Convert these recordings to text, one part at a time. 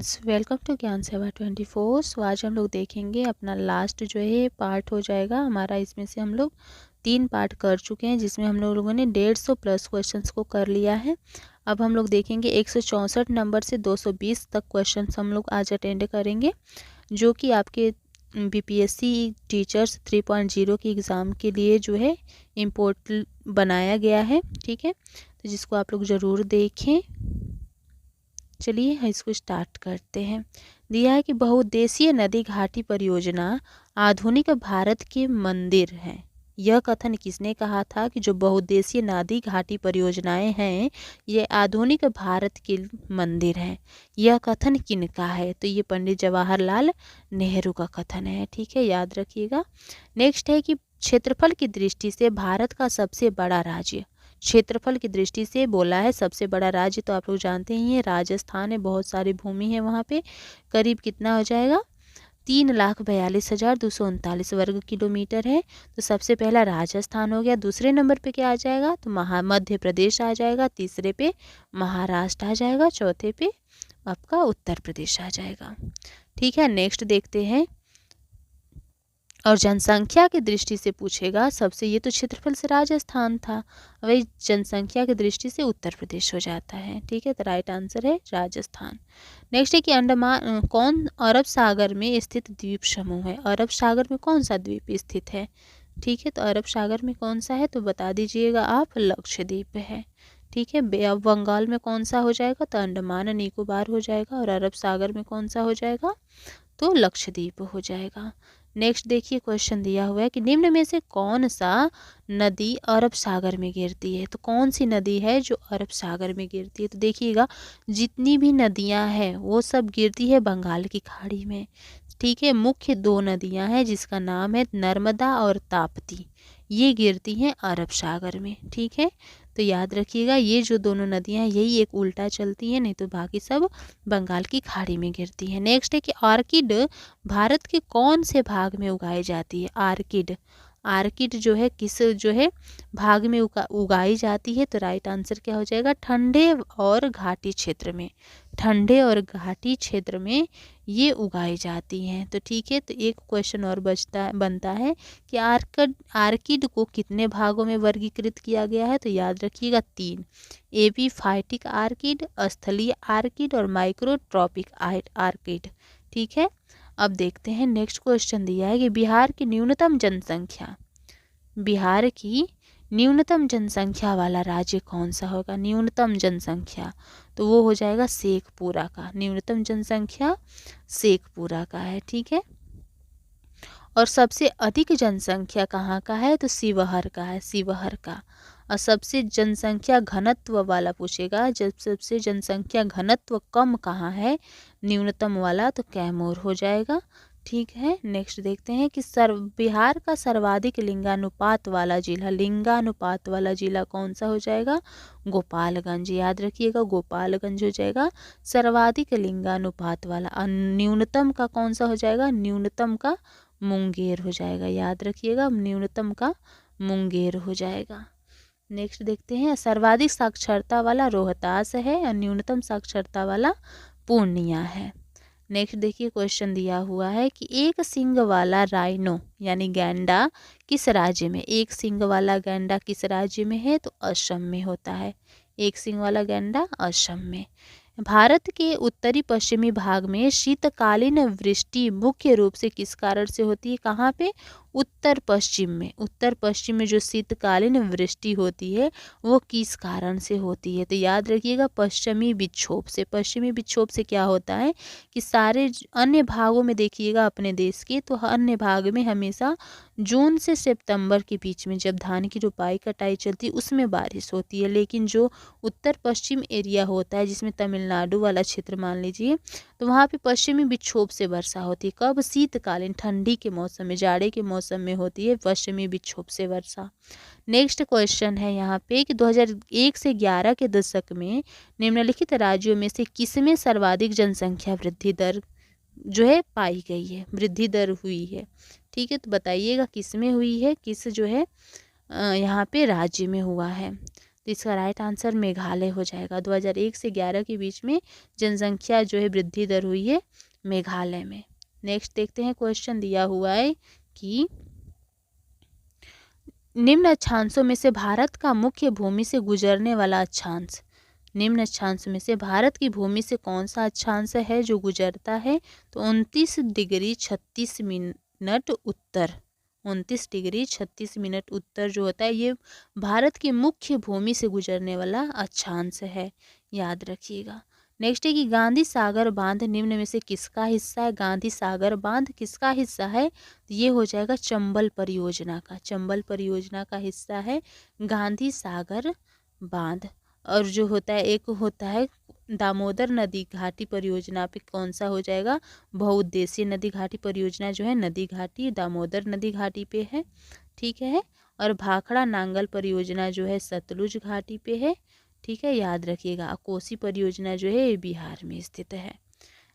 Friends, welcome to ज्ञान सेवा 24। सो आज हम लोग देखेंगे अपना लास्ट जो है पार्ट हो जाएगा हमारा। इसमें से हम लोग 3 पार्ट कर चुके हैं, जिसमें हम लोगों ने 150 प्लस क्वेश्चंस को कर लिया है। अब हम लोग देखेंगे 164 नंबर से 220 तक क्वेश्चंस हम लोग आज अटेंड करेंगे, जो कि आपके बीपीएससी टीचर्स 3.0 के एग्ज़ाम के लिए जो है इम्पोर्टेंट बनाया गया है। ठीक है, तो जिसको आप लोग ज़रूर देखें। चलिए हम इसको स्टार्ट करते हैं। दिया है कि बहुउद्देशीय नदी घाटी परियोजना आधुनिक भारत के मंदिर हैं। यह कथन किसने कहा था कि जो बहुउद्देशीय नदी घाटी परियोजनाएं हैं ये आधुनिक भारत के मंदिर हैं? यह कथन किन का है? तो ये पंडित जवाहरलाल नेहरू का कथन है। ठीक है, याद रखिएगा। नेक्स्ट है कि क्षेत्रफल की दृष्टि से भारत का सबसे बड़ा राज्य, क्षेत्रफल की दृष्टि से बोला है सबसे बड़ा राज्य, तो आप लोग जानते ही हैं राजस्थान है। बहुत सारी भूमि है वहाँ पे। करीब कितना हो जाएगा? 3,42,239 वर्ग किलोमीटर है। तो सबसे पहला राजस्थान हो गया। दूसरे नंबर पे क्या आ जाएगा? तो मध्य प्रदेश आ जाएगा। तीसरे पे महाराष्ट्र आ जाएगा। चौथे पे आपका उत्तर प्रदेश आ जाएगा। ठीक है, नेक्स्ट देखते हैं। और जनसंख्या की दृष्टि से पूछेगा सबसे, ये तो क्षेत्रफल से राजस्थान था, वही जनसंख्या की दृष्टि से उत्तर प्रदेश हो जाता है। ठीक है, तो राइट आंसर है राजस्थान। नेक्स्ट है कि अंडमान कौन अरब सागर में स्थित द्वीप समूह है? अरब सागर में कौन सा द्वीप स्थित है? ठीक है, तो अरब सागर में कौन सा है तो बता दीजिएगा आप। लक्षद्वीप है। ठीक है, बे ऑफ बंगाल में कौन सा हो जाएगा? तो अंडमान निकोबार हो जाएगा। और अरब सागर में कौन सा हो जाएगा? तो लक्षद्वीप हो जाएगा। नेक्स्ट देखिए, क्वेश्चन दिया हुआ है कि निम्न में से कौन सा नदी अरब सागर में गिरती है? तो कौन सी नदी है जो अरब सागर में गिरती है? तो देखिएगा, जितनी भी नदियां हैं वो सब गिरती है बंगाल की खाड़ी में। ठीक है, मुख्य 2 नदियां हैं जिसका नाम है नर्मदा और ताप्ती, ये गिरती हैं अरब सागर में। ठीक है, तो याद रखिएगा ये जो दोनों नदियां हैं यही एक उल्टा चलती हैं, नहीं तो बाकी सब बंगाल की खाड़ी में गिरती हैं। नेक्स्ट है कि ऑर्किड भारत के कौन से भाग में उगाई जाती है? ऑर्किड, ऑर्किड जो है किस जो है भाग में उगाई जाती है? तो राइट आंसर क्या हो जाएगा? ठंडे और घाटी क्षेत्र में। ठंडे और घाटी क्षेत्र में ये उगाई जाती हैं। तो ठीक है, तो एक क्वेश्चन और बनता है कि आर्किड को कितने भागों में वर्गीकृत किया गया है? तो याद रखिएगा 3। एपीफाइटिक आर्किड, स्थलीय आर्किड और माइक्रोट्रॉपिक आर्किड। ठीक है, अब देखते हैं नेक्स्ट क्वेश्चन दिया है कि बिहार की न्यूनतम जनसंख्या, बिहार की न्यूनतम जनसंख्या वाला राज्य कौन सा होगा? न्यूनतम जनसंख्या तो वो हो जाएगा शेखपुरा का। न्यूनतम जनसंख्या शेखपुरा का है। ठीक है, और सबसे अधिक जनसंख्या कहाँ का है? तो शिवहर का है, शिवहर का। और सबसे जनसंख्या घनत्व वाला पूछेगा, जब सबसे जनसंख्या घनत्व कम कहाँ है न्यूनतम वाला, तो कैमूर हो जाएगा। ठीक है, नेक्स्ट देखते हैं कि बिहार का सर्वाधिक लिंगानुपात वाला जिला, लिंगानुपात वाला जिला कौन सा हो जाएगा? गोपालगंज। याद रखिएगा, गोपालगंज हो जाएगा सर्वाधिक लिंगानुपात वाला। और न्यूनतम का कौन सा हो जाएगा? न्यूनतम का मुंगेर हो जाएगा। याद रखिएगा, न्यूनतम का मुंगेर हो जाएगा। नेक्स्ट देखते हैं, सर्वाधिक साक्षरता वाला रोहतास है और न्यूनतम साक्षरता वाला पूर्णिया है। नेक्स्ट देखिए, क्वेश्चन दिया हुआ है कि एक सींग वाला राइनो यानी गैंडा किस राज्य में? एक सींग वाला गैंडा किस राज्य में है? तो असम में होता है। एक सींग वाला गैंडा असम में। भारत के उत्तरी पश्चिमी भाग में शीतकालीन वृष्टि मुख्य रूप से किस कारण से होती है? कहाँ पे? उत्तर पश्चिम में। उत्तर पश्चिम में जो शीतकालीन वृष्टि होती है वो किस कारण से होती है? तो याद रखिएगा, पश्चिमी विक्षोभ से। पश्चिमी विक्षोभ से क्या होता है कि सारे अन्य भागों में देखिएगा अपने देश के, तो अन्य भाग में हमेशा जून से सितंबर के बीच में जब धान की रोपाई कटाई चलती है उसमें बारिश होती है। लेकिन जो उत्तर पश्चिम एरिया होता है, जिसमें तमिलनाडु वाला क्षेत्र मान लीजिए, तो वहाँ पे पश्चिमी विक्षोभ से वर्षा होती है। कब? शीतकालीन, ठंडी के मौसम में, जाड़े के मौसम में होती है पश्चिमी विक्षोभ से वर्षा। नेक्स्ट क्वेश्चन है यहाँ पे कि 2001 से 11 के दशक में निम्नलिखित राज्यों में से किसमें सर्वाधिक जनसंख्या वृद्धि दर जो है पाई गई है, वृद्धि दर हुई है? ठीक है, तो बताइएगा किस में हुई है, किस जो है यहाँ पे राज्य में हुआ है? तो इसका राइट आंसर मेघालय हो जाएगा। 2001 से 11 के बीच में जनसंख्या जो है वृद्धि दर हुई है मेघालय में। नेक्स्ट देखते हैं, क्वेश्चन दिया हुआ है कि निम्न अक्षांशों में से भारत का मुख्य भूमि से गुजरने वाला अक्षांश, निम्न अक्षांश में से भारत की भूमि से कौन सा अक्षांश है जो गुजरता है? तो 29 डिग्री 36 मिनट उत्तर, 29 डिग्री 36 मिनट उत्तर जो होता है ये भारत की मुख्य भूमि से गुजरने वाला अक्षांश है, याद रखिएगा। नेक्स्ट है कि गांधी सागर बांध निम्न में से किसका हिस्सा है? गांधी सागर बांध किसका हिस्सा है? तो ये हो जाएगा चंबल परियोजना का, चंबल परियोजना का हिस्सा है गांधी सागर बांध। और जो होता है एक होता है दामोदर नदी घाटी परियोजना पे कौन सा हो जाएगा? बहुउद्देशीय नदी घाटी परियोजना जो है नदी घाटी दामोदर नदी घाटी पे है, ठीक है। और भाखड़ा नांगल परियोजना जो है सतलुज घाटी पे है, ठीक है, याद रखिएगा। कोसी परियोजना जो है ये बिहार में स्थित है।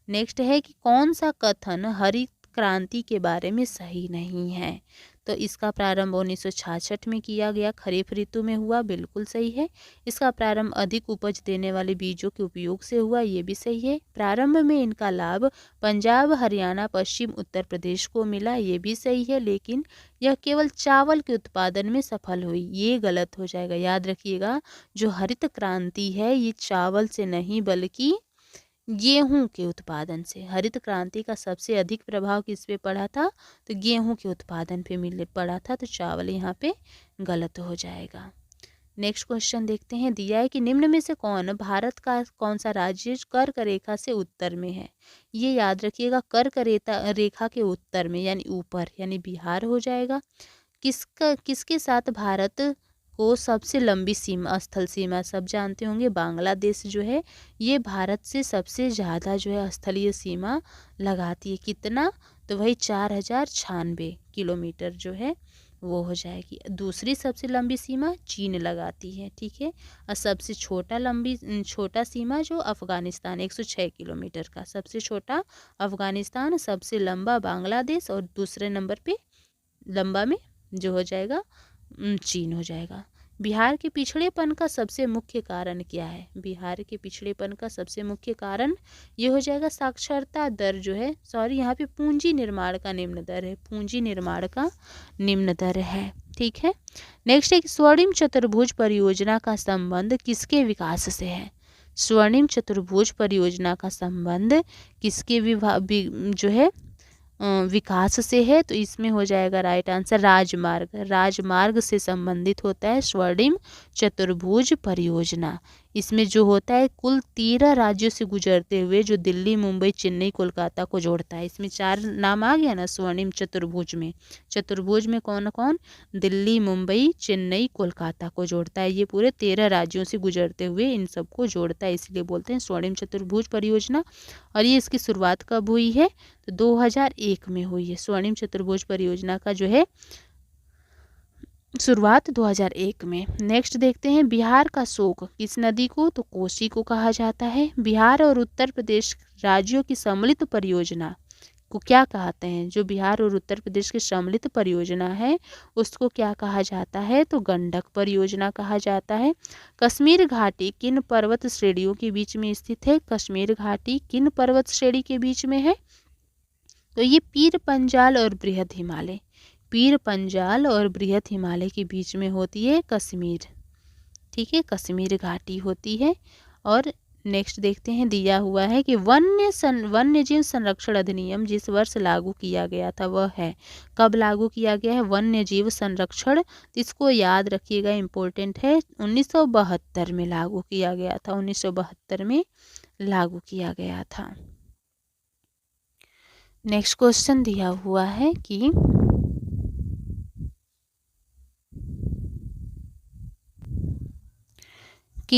नेक्स्ट है कि कौन सा कथन हरित क्रांति के बारे में सही नहीं है? तो इसका प्रारंभ 1966 में किया गया, खरीफ ऋतु में हुआ, बिल्कुल सही है। इसका प्रारंभ अधिक उपज देने वाले बीजों के उपयोग से हुआ, ये भी सही है। प्रारंभ में इनका लाभ पंजाब हरियाणा पश्चिम उत्तर प्रदेश को मिला, ये भी सही है। लेकिन यह केवल चावल के उत्पादन में सफल हुई, ये गलत हो जाएगा। याद रखिएगा जो हरित क्रांति है ये चावल से नहीं बल्कि गेहूं के उत्पादन से, हरित क्रांति का सबसे अधिक प्रभाव किस पे पड़ा था? तो गेहूं के उत्पादन पे पड़ा था, तो चावल यहाँ पे गलत हो जाएगा। नेक्स्ट क्वेश्चन देखते हैं, दिया है कि निम्न में से कौन भारत का कौन सा राज्य कर्क रेखा से उत्तर में है? ये याद रखिएगा, कर्क रेखा के उत्तर में यानी ऊपर, यानी बिहार हो जाएगा। किसके साथ भारत को सबसे लंबी सीमा, स्थल सीमा सब जानते होंगे, बांग्लादेश जो है ये भारत से सबसे ज़्यादा जो है स्थलीय सीमा लगाती है। कितना? तो वही 4096 किलोमीटर जो है वो हो जाएगी। दूसरी सबसे लंबी सीमा चीन लगाती है, ठीक है। और सबसे छोटा सीमा जो अफ़गानिस्तान 106 किलोमीटर का, सबसे छोटा अफ़गानिस्तान, सबसे लंबा बांग्लादेश और दूसरे नंबर पे लंबा में जो हो जाएगा चीन हो जाएगा। बिहार के पिछड़ेपन का सबसे मुख्य कारण क्या है? बिहार के पिछड़ेपन का सबसे मुख्य कारण ये हो जाएगा साक्षरता दर जो है, सॉरी यहाँ पे पूंजी निर्माण का निम्न दर है, पूंजी निर्माण का निम्न दर है, ठीक है। नेक्स्ट है कि स्वर्णिम चतुर्भुज परियोजना का संबंध किसके विकास से है? स्वर्णिम चतुर्भुज परियोजना का संबंध किसके जो है विकास से है? तो इसमें हो जाएगा राइट आंसर राजमार्ग, राजमार्ग से संबंधित होता है स्वर्णिम चतुर्भुज परियोजना। इसमें जो होता है कुल 13 राज्यों से गुजरते हुए जो दिल्ली मुंबई चेन्नई कोलकाता को जोड़ता है। इसमें 4 नाम आ गया ना स्वर्णिम चतुर्भुज में। चतुर्भुज में कौन कौन? दिल्ली मुंबई चेन्नई कोलकाता को जोड़ता है। ये पूरे 13 राज्यों से गुजरते हुए इन सबको जोड़ता है, इसलिए बोलते हैं स्वर्णिम चतुर्भुज परियोजना। और ये इसकी शुरुआत कब हुई है? तो 2001 में हुई है। स्वर्णिम चतुर्भुज परियोजना का जो है शुरुआत 2001 में। नेक्स्ट देखते हैं, बिहार का शोक किस नदी को? तो कोसी को कहा जाता है। बिहार और उत्तर प्रदेश राज्यों की सम्मिलित परियोजना को क्या कहते हैं? जो बिहार और उत्तर प्रदेश की सम्मिलित परियोजना है उसको क्या कहा जाता है? तो गंडक परियोजना कहा जाता है। कश्मीर घाटी किन पर्वत श्रेणियों के बीच में स्थित है? कश्मीर घाटी किन पर्वत श्रेणी के बीच में है? तो ये पीर पंजाल और बृहद हिमालय, पीर पंजाल और बृहद हिमालय के बीच में होती है कश्मीर, ठीक है, कश्मीर घाटी होती है। और नेक्स्ट देखते हैं, दिया हुआ है कि वन्यजीव संरक्षण अधिनियम जिस वर्ष लागू किया गया था वह है, कब लागू किया गया है? वन्यजीव संरक्षण, इसको याद रखिएगा, इम्पोर्टेंट है, 1972 में लागू किया गया था, 1972 में लागू किया गया था। नेक्स्ट क्वेश्चन दिया हुआ है कि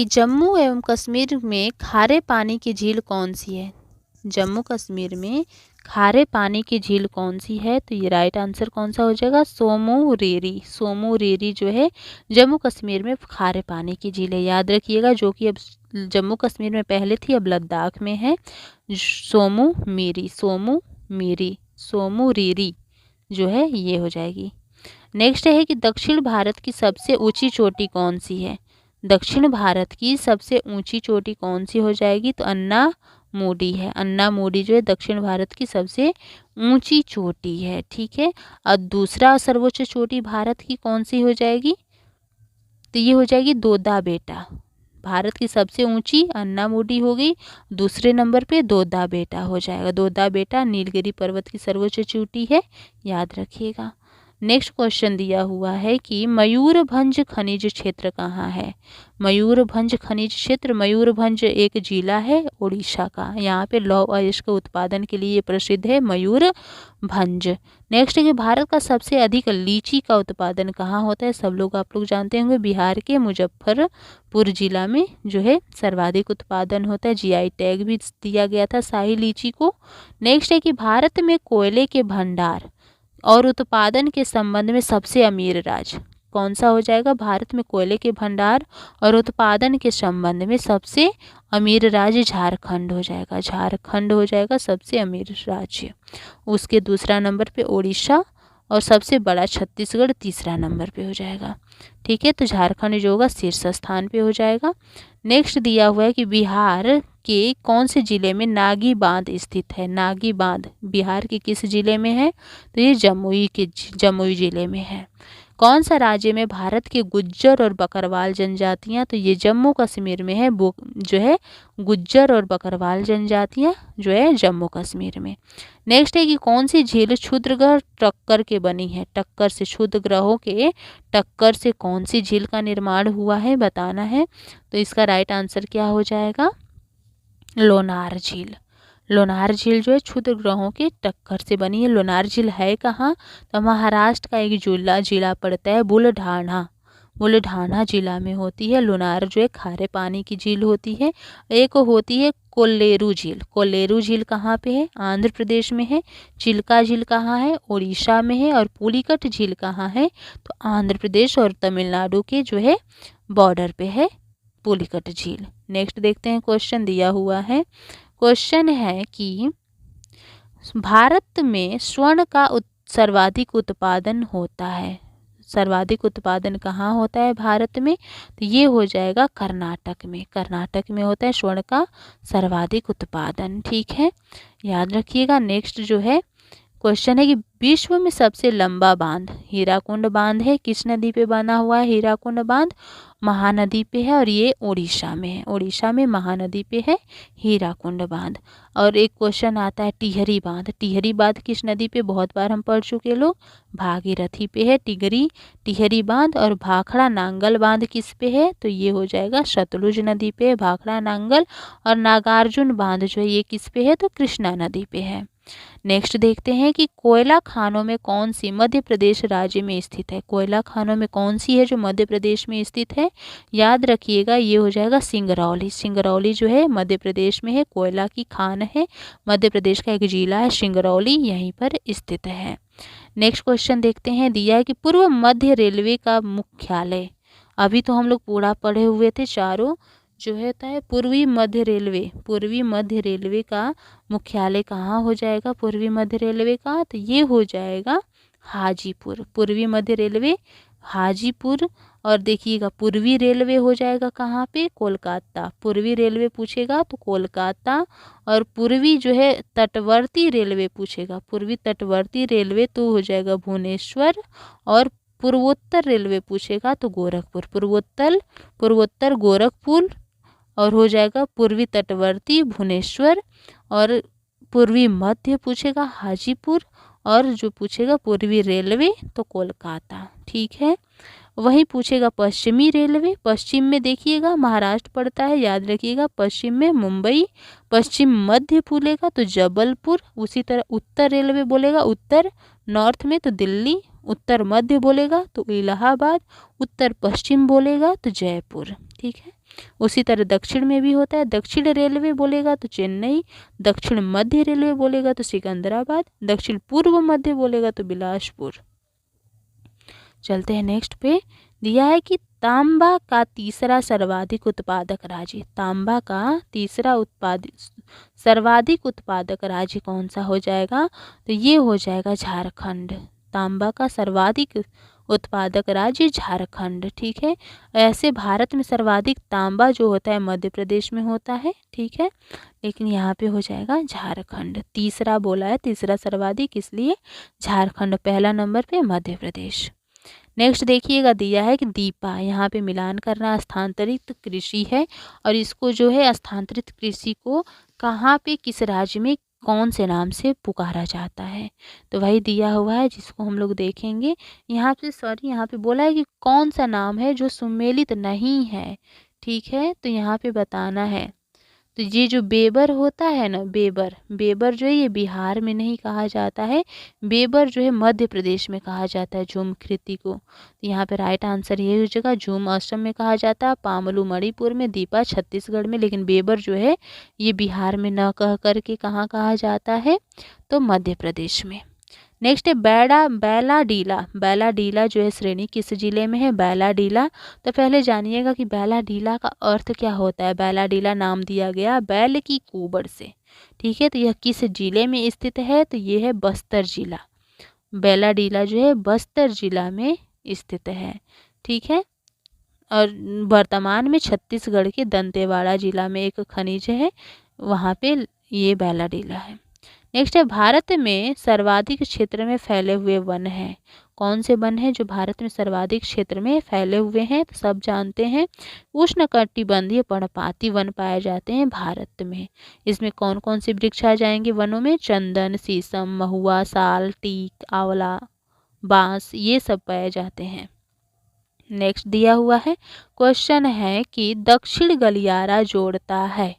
जम्मू एवं कश्मीर में खारे पानी की झील कौन सी है? जम्मू कश्मीर में खारे पानी की झील कौन सी है? तो ये राइट आंसर कौन सा हो जाएगा? सोमो रेरी, सोमो रेरी जो है जम्मू कश्मीर में खारे पानी की झील है, याद रखिएगा, जो कि अब जम्मू कश्मीर में पहले थी अब लद्दाख में है। सोमो मेरी, सोमो मेरी, सोमो रेरी जो है ये हो जाएगी। नेक्स्ट है कि दक्षिण भारत की सबसे ऊंची चोटी कौन सी है? दक्षिण भारत की सबसे ऊंची चोटी कौन सी हो जाएगी? तो अन्नामुडी है। अन्नामुडी जो है दक्षिण भारत की सबसे ऊंची चोटी है। ठीक है। और दूसरा सर्वोच्च चोटी भारत की कौन सी हो जाएगी? तो ये हो जाएगी दोदा बेटा। भारत की सबसे ऊंची अन्नामुडी हो गई, दूसरे नंबर पे दोदा बेटा हो जाएगा। दोदा बेटा नीलगिरी पर्वत की सर्वोच्च चोटी है, याद रखिएगा। नेक्स्ट क्वेश्चन दिया हुआ है कि मयूरभंज खनिज क्षेत्र कहाँ है? मयूरभंज खनिज क्षेत्र, मयूरभंज एक जिला है उड़ीसा का। यहाँ पे लौह अयस्क के उत्पादन के लिए प्रसिद्ध है मयूरभंज। नेक्स्ट है कि भारत का सबसे अधिक लीची का उत्पादन कहाँ होता है? सब लोग आप लोग जानते होंगे, बिहार के मुजफ्फरपुर जिला में जो है सर्वाधिक उत्पादन होता है। जीआई टैग भी दिया गया था शाही लीची को। नेक्स्ट है कि भारत में कोयले के भंडार और उत्पादन के संबंध में सबसे अमीर राज्य कौन सा हो जाएगा? भारत में कोयले के भंडार और उत्पादन के संबंध में सबसे अमीर राज्य झारखंड हो जाएगा। झारखंड हो जाएगा सबसे अमीर राज्य। उसके दूसरा नंबर पे उड़ीसा और सबसे बड़ा छत्तीसगढ़ तीसरा नंबर पे हो जाएगा। ठीक है, तो झारखंड जो होगा शीर्ष स्थान पे हो जाएगा। नेक्स्ट दिया हुआ है कि बिहार के कौन से जिले में नागी बांध स्थित है? नागी बांध बिहार के किस जिले में है? तो ये जमुई जिले में है। कौन सा राज्य में भारत के गुज्जर और बकरवाल जनजातियां? तो ये जम्मू कश्मीर में है। जो है गुज्जर और बकरवाल जनजातियां जो है जम्मू कश्मीर में। नेक्स्ट है कि कौन सी झील क्षुद्रग्रह टक्कर के बनी है? टक्कर से, क्षुद्र ग्रहों के टक्कर से कौन सी झील का निर्माण हुआ है बताना है। तो इसका राइट आंसर क्या हो जाएगा? लोनार झील। लोनार झील जो है क्षुद्र ग्रहों के टक्कर से बनी है। लोनार झील है कहाँ? तो महाराष्ट्र का एक जिला पड़ता है बुलढाना। बुलढाना जिला में होती है। लोनार जो है खारे पानी की झील होती है। एक होती है कोल्लेरू झील। कोल्लेरू झील कहाँ पे है? आंध्र प्रदेश में है। चिल्का झील कहाँ है? उड़ीसा में है। और पुलिकट झील कहाँ है? तो आंध्र प्रदेश और तमिलनाडु के जो है बॉर्डर पे है पुलिकट झील। नेक्स्ट देखते हैं, क्वेश्चन दिया हुआ है। क्वेश्चन है कि भारत में स्वर्ण का सर्वाधिक उत्पादन होता है। सर्वाधिक उत्पादन कहाँ होता है भारत में? तो ये हो जाएगा कर्नाटक में। कर्नाटक में होता है स्वर्ण का सर्वाधिक उत्पादन। ठीक है, याद रखिएगा। नेक्स्ट जो है क्वेश्चन है कि विश्व में सबसे लंबा बांध हीराकुंड बांध है। किस नदी पे बना हुआ है हीराकुंड बांध? महानदी पे है और ये उड़ीसा में है। उड़ीसा में महानदी पे है हीराकुंड बांध। और एक क्वेश्चन आता है टिहरी बांध। टिहरी बांध किस नदी पे? बहुत बार हम पढ़ चुके लोग, भागीरथी पे है टिहरी बांध। और भाखड़ा नांगल बांध किस पे है? तो ये हो जाएगा सतलुज नदी पे भाखड़ा नांगल। और नागार्जुन बांध जो है ये किस पे है? तो कृष्णा नदी पे है। नेक्स्ट देखते हैं कि कोयला खानों में कौन सी मध्य प्रदेश राज्य में स्थित है? कोयला खानों में कौन सी है जो मध्य प्रदेश में स्थित है? याद रखिएगा, ये हो जाएगा सिंगरौली। सिंगरौली जो है मध्य प्रदेश में है, कोयला की खान है। मध्य प्रदेश का एक जिला है सिंगरौली, यहीं पर स्थित है। नेक्स्ट क्वेश्चन देखते हैं, दिया है कि पूर्व मध्य रेलवे का मुख्यालय। अभी तो हम लोग पूरा पढ़े हुए थे चारों, जो होता है पूर्वी मध्य रेलवे का मुख्यालय कहाँ हो जाएगा? पूर्वी मध्य रेलवे का तो ये हो जाएगा हाजीपुर। पूर्वी मध्य रेलवे हाजीपुर। और देखिएगा पूर्वी रेलवे हो जाएगा कहाँ पे? कोलकाता। पूर्वी रेलवे पूछेगा तो कोलकाता। और पूर्वी जो है तटवर्ती रेलवे पूछेगा, पूर्वी तटवर्ती रेलवे तो हो जाएगा भुवनेश्वर। और पूर्वोत्तर रेलवे पूछेगा तो गोरखपुर। पूर्वोत्तर गोरखपुर। और हो जाएगा पूर्वी तटवर्ती भुवनेश्वर। और पूर्वी मध्य पूछेगा हाजीपुर। और जो पूछेगा पूर्वी रेलवे तो कोलकाता। ठीक है, वही पूछेगा पश्चिमी रेलवे। पश्चिम में देखिएगा महाराष्ट्र पड़ता है, याद रखिएगा। पश्चिम में मुंबई। पश्चिम मध्य बोलेगा तो जबलपुर। उसी तरह उत्तर रेलवे बोलेगा उत्तर नॉर्थ में तो दिल्ली। उत्तर मध्य बोलेगा तो इलाहाबाद। उत्तर पश्चिम बोलेगा तो जयपुर। ठीक है, उसी तरह दक्षिण में भी होता है। दक्षिण रेलवे बोलेगा तो चेन्नई। दक्षिण मध्य रेलवे बोलेगा तो सिकंदराबाद। दक्षिण पूर्व मध्य बोलेगा तो बिलासपुर। चलते हैं नेक्स्ट पे। दिया है कि तांबा का तीसरा सर्वाधिक उत्पादक राज्य। तांबा का तीसरा सर्वाधिक उत्पादक राज्य कौन सा हो जाएगा? तो ये हो जाएगा झारखंड। तांबा का सर्वाधिक उत्पादक राज्य झारखंड। ठीक है, ऐसे भारत में सर्वाधिक तांबा जो होता है मध्य प्रदेश में होता है। ठीक है, लेकिन यहाँ पे हो जाएगा झारखंड। तीसरा बोला है, तीसरा सर्वाधिक, इसलिए झारखंड पहला नंबर पे मध्य प्रदेश। नेक्स्ट देखिएगा दिया है कि दीपा, यहाँ पे मिलान करना स्थानांतरित कृषि है और इसको जो है स्थानांतरित कृषि को कहाँ पे किस राज्य में कौन से नाम से पुकारा जाता है, तो वही दिया हुआ है जिसको हम लोग देखेंगे। यहाँ पे यहाँ पे बोला है कि कौन सा नाम है जो सुमेलित नहीं है। ठीक है, तो यहाँ पे बताना है। तो ये जो बेबर होता है ना, बेबर, बेबर जो है ये बिहार में नहीं कहा जाता है, बेबर जो है मध्य प्रदेश में कहा जाता है झूम कृति को। तो यहाँ पे राइट आंसर ये हो जाएगा, झूम असम में कहा जाता है, पामलू मणिपुर में, दीपा छत्तीसगढ़ में, लेकिन बेबर जो है ये बिहार में न कह करके कहाँ कहा जाता है, तो मध्य प्रदेश में। नेक्स्ट है बैलाडीला, बैलाडीला जो है श्रेणी किस जिले में है, बैलाडीला। तो पहले जानिएगा कि बैलाडीला का अर्थ क्या होता है। बैलाडीला नाम दिया गया बैल की कुबड़ से। ठीक है, तो यह किस जिले में स्थित है, तो ये है बस्तर जिला। बैलाडीला जो है बस्तर जिला में स्थित है। ठीक है, और वर्तमान में छत्तीसगढ़ के दंतेवाड़ा जिला में एक खनिज है, वहाँ पे ये बैलाडीला है। नेक्स्ट है भारत में सर्वाधिक क्षेत्र में फैले हुए वन हैं। कौन से वन हैं जो भारत में सर्वाधिक क्षेत्र में फैले हुए हैं, तो सब जानते हैं उष्णकटिबंधीय पर्णपाती वन पाए जाते हैं भारत में। इसमें कौन कौन से वृक्ष आ जाएंगे वनों में, चंदन, शीशम, महुआ, साल, टीक, आंवला, बांस, ये सब पाए जाते हैं। नेक्स्ट दिया हुआ है क्वेश्चन है कि दक्षिण गलियारा जोड़ता है,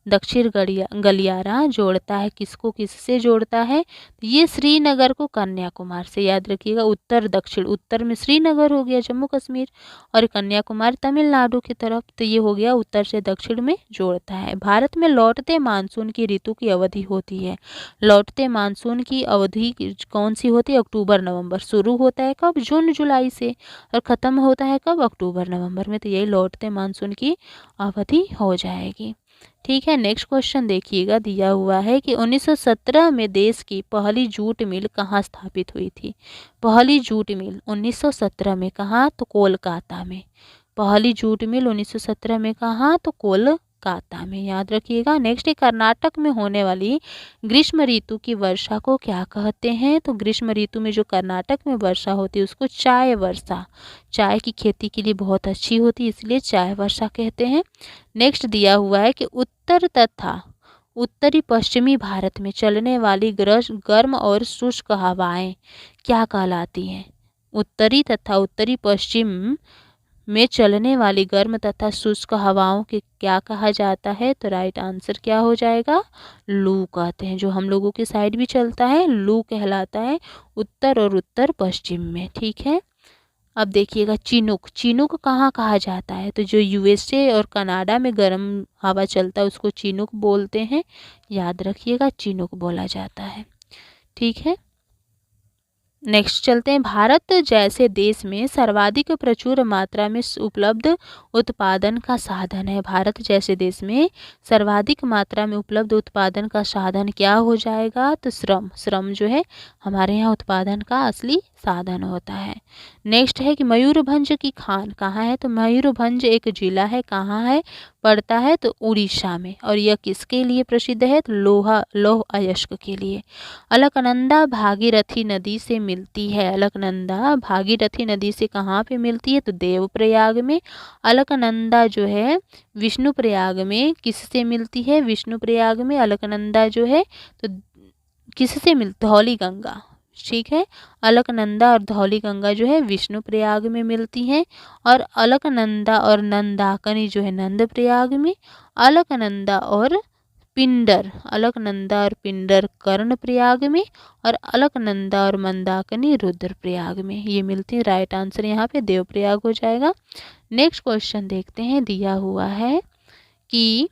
दक्षिण गलियारा जोड़ता है किसको किससे जोड़ता है, तो ये श्रीनगर को कन्याकुमारी से। याद रखिएगा, उत्तर दक्षिण, उत्तर में श्रीनगर हो गया जम्मू कश्मीर और कन्याकुमारी तमिलनाडु की तरफ, तो ये हो गया उत्तर से दक्षिण में जोड़ता है। भारत में लौटते मानसून की ऋतु की अवधि होती है। लौटते मानसून की अवधि कौन सी होती है, अक्टूबर नवंबर। शुरू होता है कब, जून जुलाई से, और ख़त्म होता है कब, अक्टूबर नवंबर में। तो यही लौटते मानसून की अवधि हो जाएगी। ठीक है, नेक्स्ट क्वेश्चन देखिएगा दिया हुआ है कि 1917 में देश की पहली जूट मिल कहाँ स्थापित हुई थी। पहली जूट मिल 1917 में कहाँ, तो कोलकाता में। पहली जूट मिल 1917 में कहाँ, तो कोलकाता में। याद रखिएगा। नेक्स्ट है कर्नाटक में होने वाली ग्रीष्म ऋतु की वर्षा को क्या कहते हैं, तो ग्रीष्म ऋतु में जो कर्नाटक में वर्षा होती है उसको चाय वर्षा, चाय की खेती के लिए बहुत अच्छी होती है इसलिए चाय वर्षा कहते हैं। नेक्स्ट दिया हुआ है कि उत्तर तथा उत्तरी पश्चिमी भारत में चलने वाली गर्म और शुष्क हवाएं क्या कहलाती हैं। उत्तरी तथा उत्तरी पश्चिम में चलने वाली गर्म तथा शुष्क हवाओं के क्या कहा जाता है, तो राइट आंसर क्या हो जाएगा, लू कहते हैं। जो हम लोगों के साइड भी चलता है लू कहलाता है, उत्तर और उत्तर पश्चिम में। ठीक है, अब देखिएगा चिनूक, चिनूक कहाँ कहा जाता है, तो जो यूएसए और कनाडा में गर्म हवा चलता है उसको चिनूक बोलते हैं। याद रखिएगा, चिनूक बोला जाता है। ठीक है, नेक्स्ट चलते हैं। भारत जैसे देश में सर्वाधिक प्रचुर मात्रा में उपलब्ध उत्पादन का साधन है। भारत जैसे देश में सर्वाधिक मात्रा में उपलब्ध उत्पादन का साधन क्या हो जाएगा, तो श्रम। श्रम जो है हमारे यहाँ उत्पादन का असली साधन होता है। नेक्स्ट है कि मयूरभंज की खान कहाँ है, तो मयूरभंज एक जिला है, कहाँ है, पड़ता है, तो उड़ीसा में। और यह किसके लिए प्रसिद्ध है, तो लौह अयस्क के लिए। अलकनंदा भागीरथी नदी से मिलती है। अलकनंदा भागीरथी नदी से कहाँ पे मिलती है, तो देवप्रयाग में। अलकनंदा जो है विष्णुप्रयाग में किससे मिलती है, विष्णुप्रयाग में अलकनंदा जो है तो किससे मिलती, धौली गंगा। ठीक है, अलकनंदा और धौली गंगा जो है विष्णुप्रयाग में मिलती हैं। और अलकनंदा और नंदाकनी जो है नंदप्रयाग में। अलकनंदा और पिंडर, अलकनंदा और पिंडर कर्णप्रयाग में। और अलकनंदा और मंदाकिनी रुद्रप्रयाग में ये मिलती है। राइट आंसर यहाँ पे देवप्रयाग हो जाएगा। नेक्स्ट क्वेश्चन देखते हैं, दिया हुआ है कि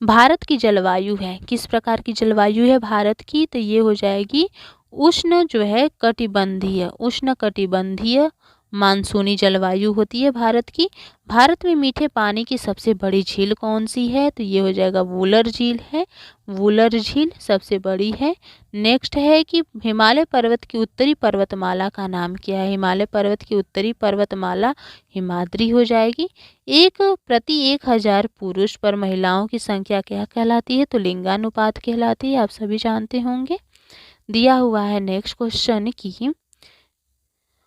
भारत की जलवायु है, किस प्रकार की जलवायु है भारत की, तो ये हो जाएगी उष्ण जो है कटिबंधीय, उष्ण कटिबंधीय मानसूनी जलवायु होती है भारत की। भारत में मीठे पानी की सबसे बड़ी झील कौन सी है? तो ये हो जाएगा वुलर झील है। वुलर झील सबसे बड़ी है। नेक्स्ट है कि हिमालय पर्वत की उत्तरी पर्वतमाला का नाम क्या है? हिमालय पर्वत की उत्तरी पर्वतमाला हिमाद्री हो जाएगी। एक प्रति 1000 पुरुष पर महिलाओं की संख्या क्या कहलाती है? तो लिंगानुपात कहलाती है, आप सभी जानते होंगे। दिया हुआ है नेक्स्ट क्वेश्चन कि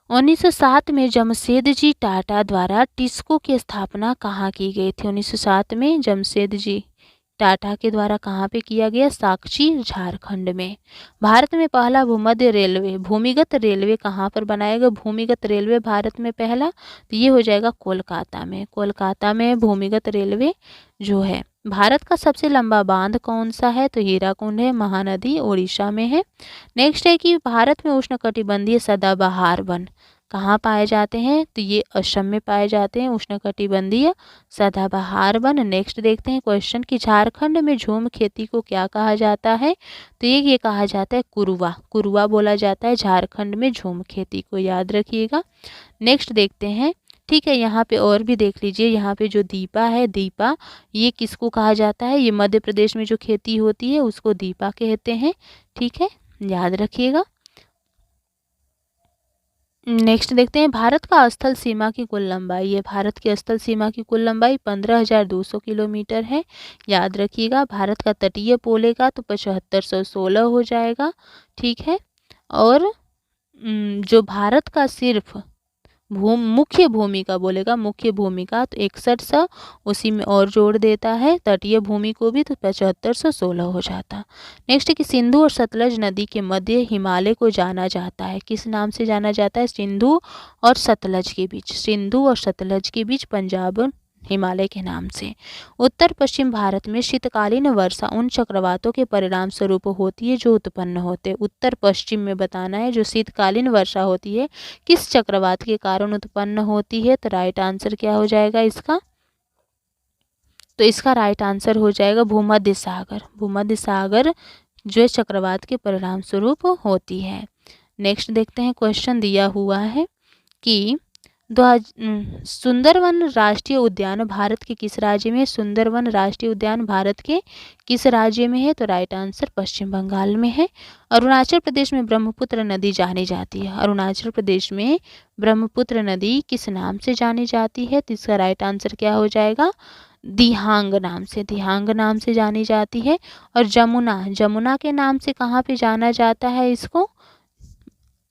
1907 में जमशेदजी टाटा द्वारा टिस्को की स्थापना कहाँ की गई थी? 1907 में जमशेदजी टाटा के द्वारा कहाँ पे किया गया? साक्षी, झारखंड में। भारत में पहला भूमध्य रेलवे भूमिगत रेलवे कहाँ पर बनाया गया? भूमिगत रेलवे भारत में पहला, तो ये हो जाएगा कोलकाता में। कोलकाता में भूमिगत रेलवे जो है। भारत का सबसे लंबा बांध कौन सा है? तो हीराकुंड है, महानदी उड़ीसा में है। नेक्स्ट है कि भारत में उष्णकटिबंधीय सदाबहार वन कहाँ पाए जाते हैं? तो ये असम में पाए जाते हैं उष्णकटिबंधीय सदाबहार वन। नेक्स्ट देखते हैं क्वेश्चन कि झारखंड में झूम खेती को क्या कहा जाता है? तो ये कहा जाता है कुरुआ। कुरुआ बोला जाता है झारखंड में झूम खेती को, याद रखिएगा। नेक्स्ट देखते हैं, ठीक है, यहाँ पे और भी देख लीजिए। यहाँ पे जो दीपा है, दीपा ये किसको कहा जाता है? ये मध्य प्रदेश में जो खेती होती है उसको दीपा कहते हैं, ठीक है, याद रखिएगा। नेक्स्ट देखते हैं, भारत का स्थल सीमा की कुल लंबाई है। भारत की स्थल सीमा की कुल लंबाई 15,200 किलोमीटर है, याद रखिएगा। भारत का तटीय बोलेगा तो 7516 हो जाएगा, ठीक है। और जो भारत का सिर्फ मुख्य भूमि का बोलेगा, मुख्य भूमि का तो 6100, उसी में और जोड़ देता है तटीय भूमि को भी, तो 7516 हो जाता। नेक्स्ट है कि सिंधु और सतलज नदी के मध्य हिमालय को जाना जाता है, किस नाम से जाना जाता है? सिंधु और सतलज के बीच, सिंधु और सतलज के बीच पंजाब हिमालय के नाम से। उत्तर पश्चिम भारत में शीतकालीन वर्षा उन चक्रवातों के परिणाम स्वरूप होती है जो उत्पन्न होते हैं। उत्तर पश्चिम में बताना है जो शीतकालीन वर्षा होती है किस चक्रवात के कारण उत्पन्न होती है? तो राइट आंसर क्या हो जाएगा इसका? तो इसका राइट आंसर हो जाएगा भूमध्य सागर। भूमध्य सागर जो चक्रवात के परिणाम स्वरूप होती है। नेक्स्ट देखते हैं, क्वेश्चन दिया हुआ है कि सुंदरवन राष्ट्रीय उद्यान भारत के किस राज्य में? सुंदरवन राष्ट्रीय उद्यान भारत के किस राज्य में है? तो राइट आंसर पश्चिम बंगाल में है। अरुणाचल प्रदेश में ब्रह्मपुत्र नदी जानी जाती है। अरुणाचल प्रदेश में ब्रह्मपुत्र नदी किस नाम से जानी जाती है? तो इसका राइट आंसर क्या हो जाएगा? दिहांग नाम से, दिहांग नाम से जानी जाती है। और जमुना, जमुना के नाम से कहाँ पे जाना जाता है इसको,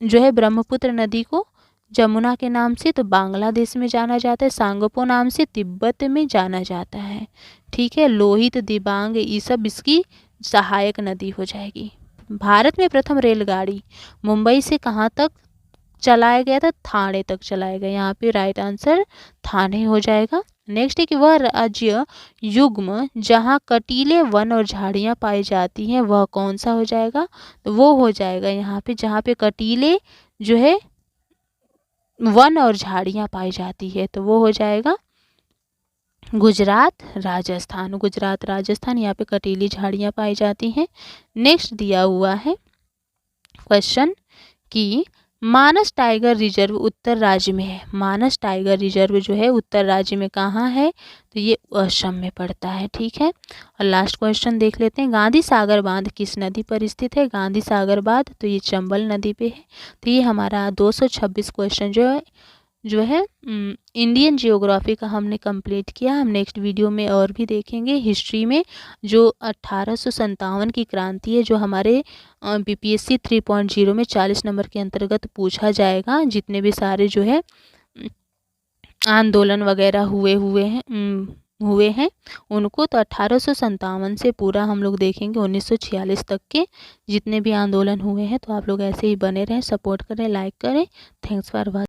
जो है ब्रह्मपुत्र नदी को जमुना के नाम से? तो बांग्लादेश में जाना जाता है। सांगपो नाम से तिब्बत में जाना जाता है, ठीक है। लोहित, दिबांग ये सब इसकी सहायक नदी हो जाएगी। भारत में प्रथम रेलगाड़ी मुंबई से कहाँ तक चलाया गया था? थाने तक चलाया गया। यहाँ पे राइट आंसर थाने हो जाएगा। नेक्स्ट है कि वह राज्य युग्म जहाँ कटीले वन और झाड़ियाँ पाई जाती हैं वह कौन सा हो जाएगा? तो वो हो जाएगा यहाँ पे जहाँ पे कटीले जो है वन और झाड़ियाँ पाई जाती है, तो वो हो जाएगा गुजरात, राजस्थान। गुजरात, राजस्थान, यहाँ पे कटीली झाड़ियाँ पाई जाती हैं। नेक्स्ट दिया हुआ है क्वेश्चन कि मानस टाइगर रिजर्व उत्तर राज्य में है। मानस टाइगर रिजर्व जो है उत्तर राज्य में कहाँ है? तो ये असम में पड़ता है, ठीक है। और लास्ट क्वेश्चन देख लेते हैं, गांधी सागर बांध किस नदी पर स्थित है? गांधी सागर बांध तो ये चंबल नदी पे है। तो ये हमारा 226 क्वेश्चन जो है इंडियन जियोग्राफी का हमने कंप्लीट किया। हम नेक्स्ट वीडियो में और भी देखेंगे हिस्ट्री में जो 1857 की क्रांति है, जो हमारे बीपीएससी 3.0 में 40 नंबर के अंतर्गत पूछा जाएगा। जितने भी सारे जो है आंदोलन वगैरह हुए हैं उनको, तो 1857 से पूरा हम लोग देखेंगे 1946 तक के जितने भी आंदोलन हुए हैं। तो आप लोग ऐसे ही बने रहें, सपोर्ट करें, लाइक करें। Thanks for watching.